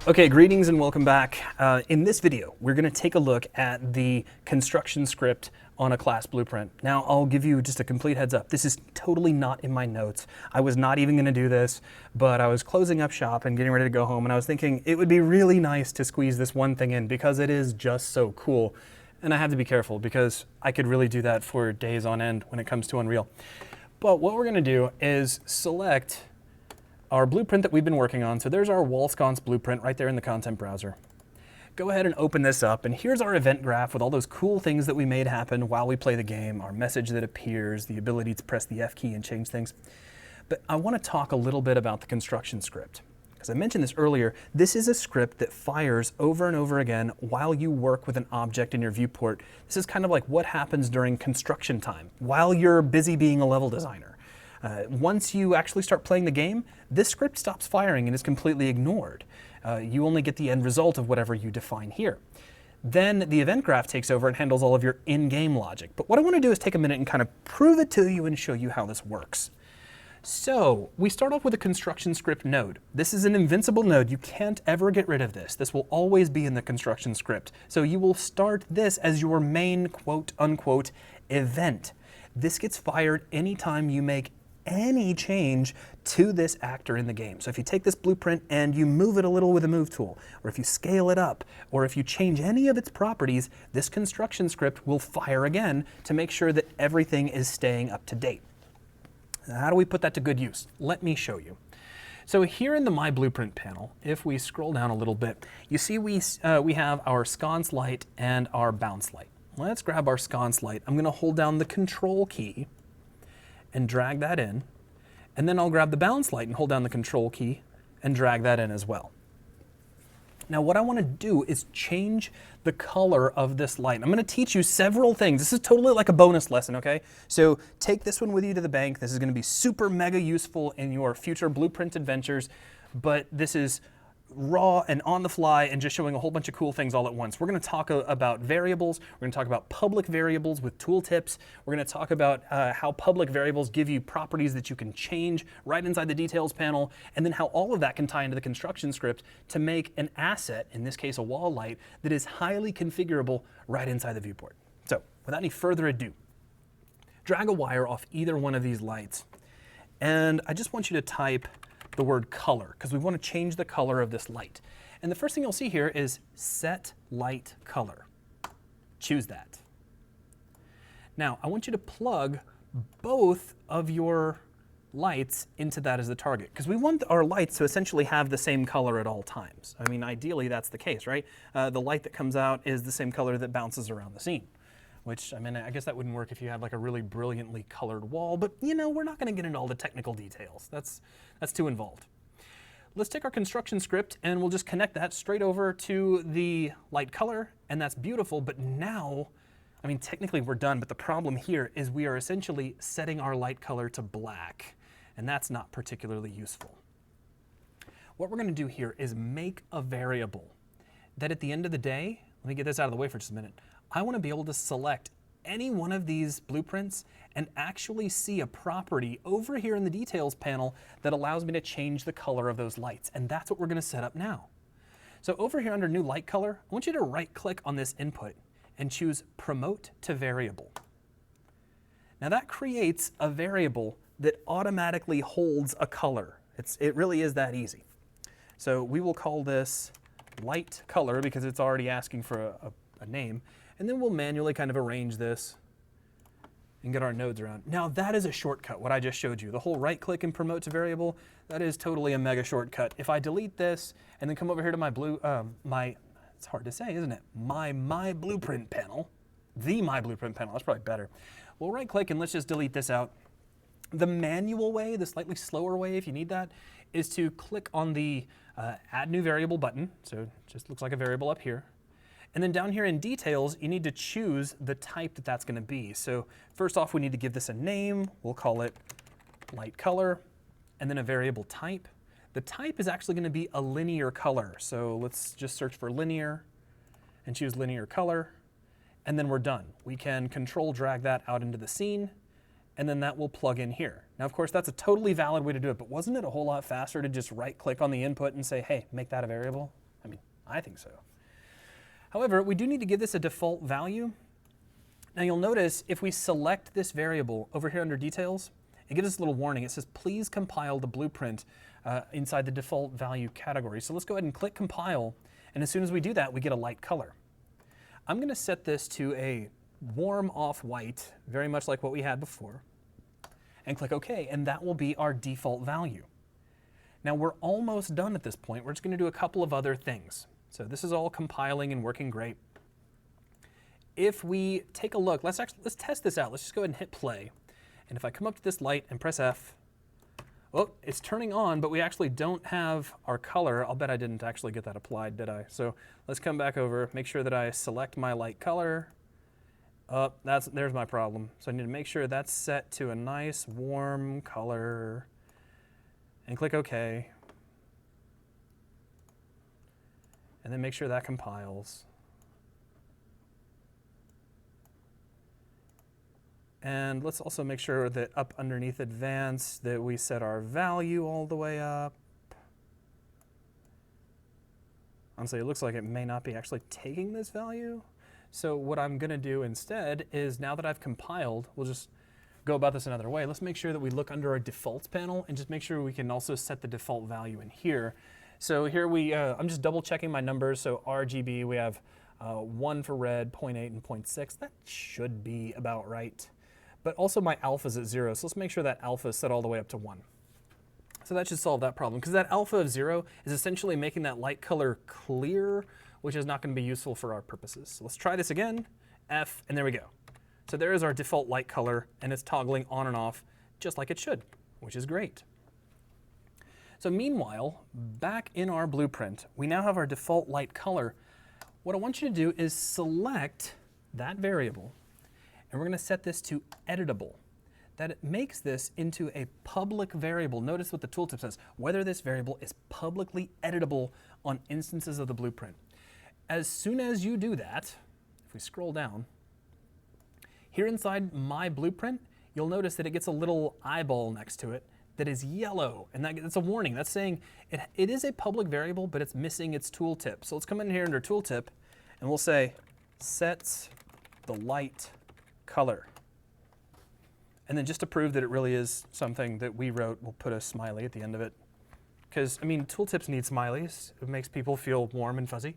Okay, greetings and welcome back. In this video, we're going to take a look at the construction script on a class blueprint. Now, I'll give you just a complete heads up. This is totally not in my notes. I was not even going to do this, but I was closing up shop and getting ready to go home, and I was thinking it would be really nice to squeeze this one thing in because it is just so cool. And I have to be careful because I could really do that for days on end when it comes to Unreal. But what we're going to do is select our blueprint that we've been working on. So there's our wall sconce blueprint right there in the content browser. Go ahead and open this up, and here's our event graph with all those cool things that we made happen while we play the game, our message that appears, the ability to press the F key and change things. But I want to talk a little bit about the construction script. As I mentioned this earlier, this is a script that fires over and over again while you work with an object in your viewport. This is kind of like what happens during construction time, while you're busy being a level designer. Once you actually start playing the game, this script stops firing and is completely ignored. You only get the end result of whatever you define here. Then the event graph takes over and handles all of your in-game logic. But what I want to do is take a minute and kind of prove it to you and show you how this works. So we start off with a construction script node. This is an invincible node. You can't ever get rid of this. This will always be in the construction script. So you will start this as your main quote-unquote event. This gets fired anytime you make any change to this actor in the game. So if you take this blueprint and you move it a little with a move tool, or if you scale it up, or if you change any of its properties, this construction script will fire again to make sure that everything is staying up to date. Now, how do we put that to good use? Let me show you. So here in the My Blueprint panel, if we scroll down a little bit, you see we have our sconce light and our bounce light. Let's grab our sconce light. I'm going to hold down the Control key and drag that in, and then I'll grab the bounce light and hold down the Control key and drag that in as well. Now what I want to do is change the color of this light. I'm going to teach you several things. This is totally like a bonus lesson, okay? So take this one with you to the bank. This is going to be super mega useful in your future blueprint adventures, but this is raw and on the fly and just showing a whole bunch of cool things all at once. We're going to talk about variables. We're going to talk about public variables with tooltips. We're going to talk about how public variables give you properties that you can change right inside the details panel, and then how all of that can tie into the construction script to make an asset, in this case a wall light, that is highly configurable right inside the viewport. So without any further ado, drag a wire off either one of these lights, and I just want you to type the word color, because we want to change the color of this light. And the first thing you'll see here is set light color. Choose that. Now, I want you to plug both of your lights into that as the target, because we want our lights to essentially have the same color at all times. I mean, ideally that's the case, right? The light that comes out is the same color that bounces around the scene. Which, I mean, I guess that wouldn't work if you had like a really brilliantly colored wall, but you know, we're not going to get into all the technical details. That's too involved. Let's take our construction script and we'll just connect that straight over to the light color, and that's beautiful, but now, I mean, technically we're done, but the problem here is we are essentially setting our light color to black, and that's not particularly useful. What we're going to do here is make a variable that at the end of the day, let me get this out of the way for just a minute, I want to be able to select any one of these blueprints and actually see a property over here in the details panel that allows me to change the color of those lights. And that's what we're going to set up now. So over here under new light color, I want you to right click on this input and choose promote to variable. Now that creates a variable that automatically holds a color. It really is that easy. So we will call this light color because it's already asking for a name. And then we'll manually kind of arrange this and get our nodes around. Now that is a shortcut, what I just showed you. The whole right click and promote to variable, that is totally a mega shortcut. If I delete this and then come over here to my it's hard to say, isn't it? My Blueprint panel, the My Blueprint panel, that's probably better. We'll right click and let's just delete this out. The manual way, the slightly slower way if you need that, is to click on the add new variable button. So it just looks like a variable up here. And then down here in details, you need to choose the type that that's going to be. So first off, we need to give this a name. We'll call it light color, and then a variable type. The type is actually going to be a linear color. So let's just search for linear and choose linear color, and then we're done. We can control drag that out into the scene, and then that will plug in here. Now, of course, that's a totally valid way to do it, but wasn't it a whole lot faster to just right click on the input and say, hey, make that a variable? I think so. However, we do need to give this a default value. Now you'll notice if we select this variable over here under details, it gives us a little warning. It says, please compile the blueprint inside the default value category. So let's go ahead and click compile. And as soon as we do that, we get a light color. I'm going to set this to a warm off-white, very much like what we had before, and click OK, and that will be our default value. Now we're almost done at this point. We're just going to do a couple of other things. So this is all compiling and working great. If we take a look, let's test this out. Let's just go ahead and hit play. And if I come up to this light and press F, oh, it's turning on, but we actually don't have our color. I'll bet I didn't actually get that applied, did I? So let's come back over, make sure that I select my light color. Oh, there's my problem. So I need to make sure that's set to a nice warm color and click OK. And then make sure that compiles. And let's also make sure that up underneath advanced that we set our value all the way up. Honestly, it looks like it may not be actually taking this value. So what I'm going to do instead is, now that I've compiled, we'll just go about this another way. Let's make sure that we look under our defaults panel and just make sure we can also set the default value in here. So here I'm just double checking my numbers. So RGB, we have 1 for red, 0.8 and 0.6. That should be about right. But also my alpha is at 0, so let's make sure that alpha is set all the way up to 1. So that should solve that problem, because that alpha of 0 is essentially making that light color clear, which is not going to be useful for our purposes. So let's try this again, F, and there we go. So there is our default light color, and it's toggling on and off just like it should, which is great. So meanwhile, back in our blueprint, we now have our default light color. What I want you to do is select that variable, and we're going to set this to editable. That makes this into a public variable. Notice what the tooltip says, whether this variable is publicly editable on instances of the blueprint. As soon as you do that, if we scroll down, here inside my blueprint, you'll notice that it gets a little eyeball next to it that is yellow, and that's a warning. That's saying it is a public variable, but it's missing its tooltip. So let's come in here under tooltip, and we'll say sets the light color. And then just to prove that it really is something that we wrote, we'll put a smiley at the end of it. Because, I mean, tooltips need smileys. It makes people feel warm and fuzzy.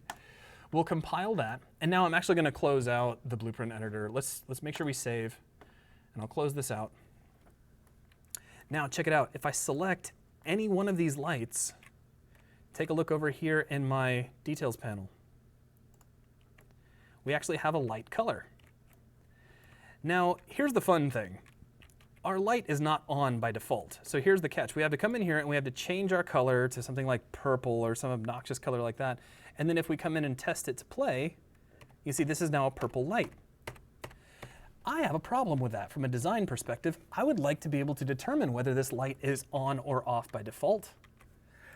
We'll compile that, and now I'm actually going to close out the blueprint editor. Let's make sure we save, and I'll close this out. Now check it out. If I select any one of these lights, take a look over here in my details panel. We actually have a light color. Now here's the fun thing. Our light is not on by default. So here's the catch. We have to come in here and we have to change our color to something like purple or some obnoxious color like that. And then if we come in and test it to play, you see this is now a purple light. I have a problem with that from a design perspective. I would like to be able to determine whether this light is on or off by default.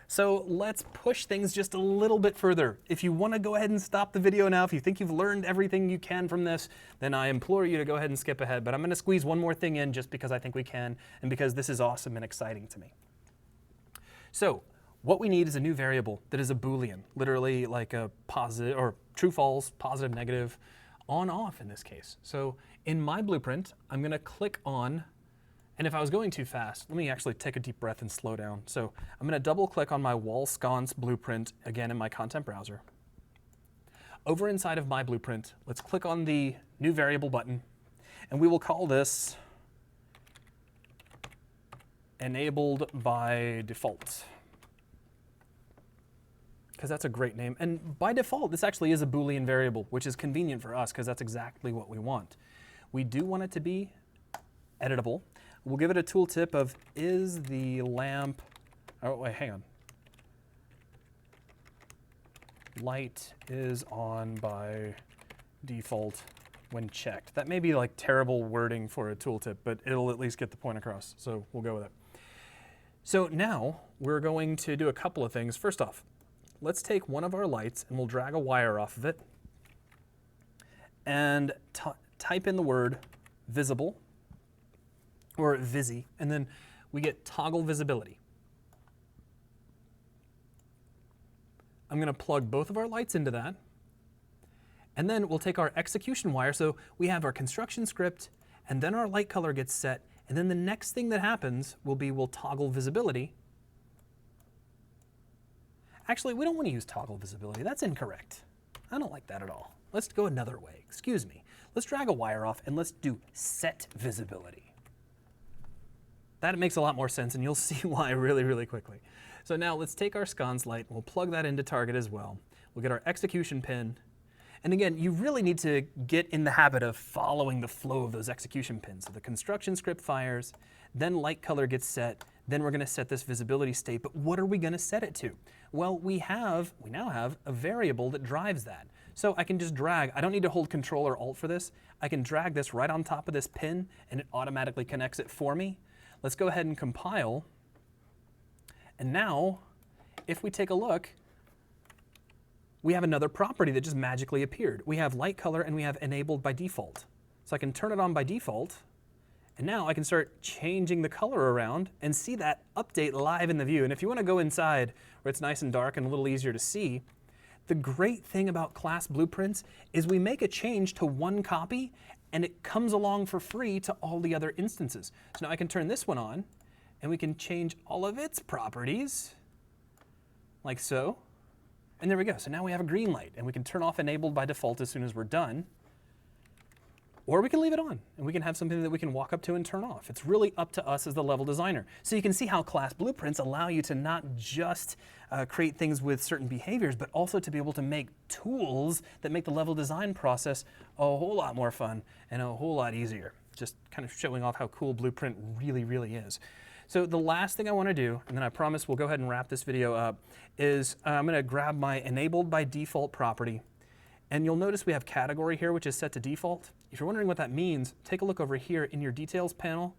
So let's push things just a little bit further. If you want to go ahead and stop the video now, if you think you've learned everything you can from this, then I implore you to go ahead and skip ahead. But I'm going to squeeze one more thing in just because I think we can and because this is awesome and exciting to me. So what we need is a new variable that is a Boolean, literally like a positive or true, false, positive, negative, on, off in this case. So in my blueprint, I'm going to click on, and if I was going too fast, let me actually take a deep breath and slow down. So I'm going to double click on my wall sconce blueprint again in my content browser. Over inside of my blueprint, let's click on the new variable button, and we will call this enabled by default, because that's a great name. And by default, this actually is a Boolean variable, which is convenient for us because that's exactly what we want. We do want it to be editable. We'll give it a tooltip of is the lamp, oh wait, hang on. Light is on by default when checked. That may be like terrible wording for a tooltip, but it'll at least get the point across, so we'll go with it. So now we're going to do a couple of things. First off, let's take one of our lights and we'll drag a wire off of it and type in the word visible, or visi, and then we get toggle visibility. I'm going to plug both of our lights into that. And then we'll take our execution wire. So we have our construction script, and then our light color gets set. And then the next thing that happens will be we'll toggle visibility. Actually, we don't want to use toggle visibility. That's incorrect. I don't like that at all. Let's go another way. Excuse me. Let's drag a wire off and let's do set visibility. That makes a lot more sense, and you'll see why really, really quickly. So now let's take our sconce light, and we'll plug that into target as well. We'll get our execution pin. And again, you really need to get in the habit of following the flow of those execution pins. So the construction script fires, then light color gets set, then we're going to set this visibility state. But what are we going to set it to? Well, we now have a variable that drives that. So I can just drag. I don't need to hold Control or Alt for this. I can drag this right on top of this pin, and it automatically connects it for me. Let's go ahead and compile. And now, if we take a look, we have another property that just magically appeared. We have light color and we have enabled by default. So I can turn it on by default, and now I can start changing the color around and see that update live in the view. And if you want to go inside where it's nice and dark and a little easier to see, the great thing about class blueprints is we make a change to one copy and it comes along for free to all the other instances. So now I can turn this one on and we can change all of its properties like so. And there we go. So now we have a green light, and we can turn off enabled by default as soon as we're done. Or we can leave it on, and we can have something that we can walk up to and turn off. It's really up to us as the level designer. So you can see how class blueprints allow you to not just create things with certain behaviors, but also to be able to make tools that make the level design process a whole lot more fun and a whole lot easier. Just kind of showing off how cool Blueprint really, really is. So the last thing I want to do, and then I promise we'll go ahead and wrap this video up, is I'm going to grab my enabled by default property. And you'll notice we have category here, which is set to default. If you're wondering what that means, take a look over here in your details panel.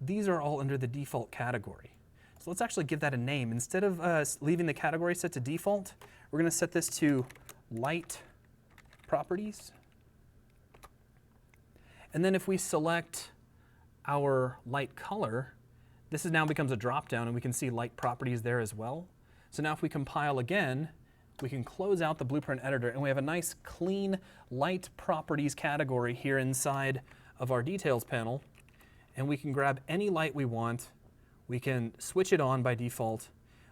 These are all under the default category. So let's actually give that a name. Instead of leaving the category set to default, we're going to set this to light properties. And then if we select our light color, this now becomes a drop-down, and we can see light properties there as well. So now if we compile again, we can close out the Blueprint editor, and we have a nice, clean light properties category here inside of our details panel. And we can grab any light we want. We can switch it on by default.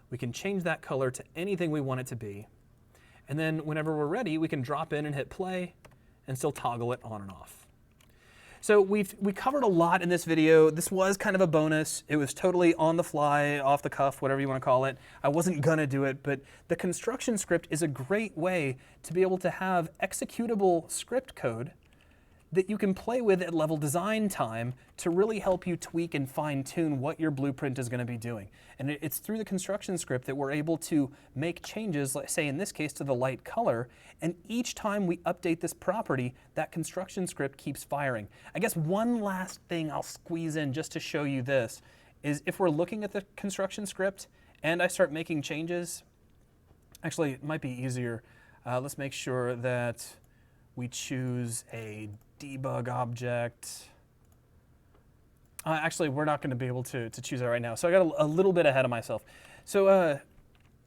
We can change that color to anything we want it to be. And then whenever we're ready, we can drop in and hit play and still toggle it on and off. So we covered a lot in this video. This was kind of a bonus. It was totally on the fly, off the cuff, whatever you want to call it. I wasn't gonna do it, but the construction script is a great way to be able to have executable script code that you can play with at level design time to really help you tweak and fine tune what your blueprint is going to be doing. And it's through the construction script that we're able to make changes, like say in this case to the light color, and each time we update this property, that construction script keeps firing. I guess one last thing I'll squeeze in just to show you this is if we're looking at the construction script and I start making changes, actually it might be easier. Let's make sure that we choose a debug object. Actually, we're not going to be able to choose that right now. So I got a little bit ahead of myself. So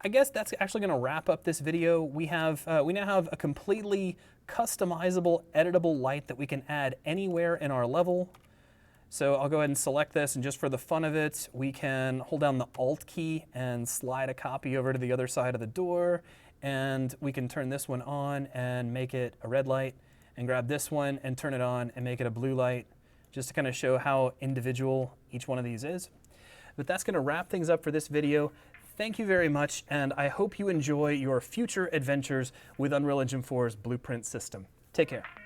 I guess that's actually going to wrap up this video. We now have a completely customizable, editable light that we can add anywhere in our level. So I'll go ahead and select this, and just for the fun of it, we can hold down the Alt key and slide a copy over to the other side of the door. And we can turn this one on and make it a red light, and grab this one and turn it on and make it a blue light, just to kind of show how individual each one of these is. But that's going to wrap things up for this video. Thank you very much, and I hope you enjoy your future adventures with Unreal Engine 4's Blueprint system. Take care.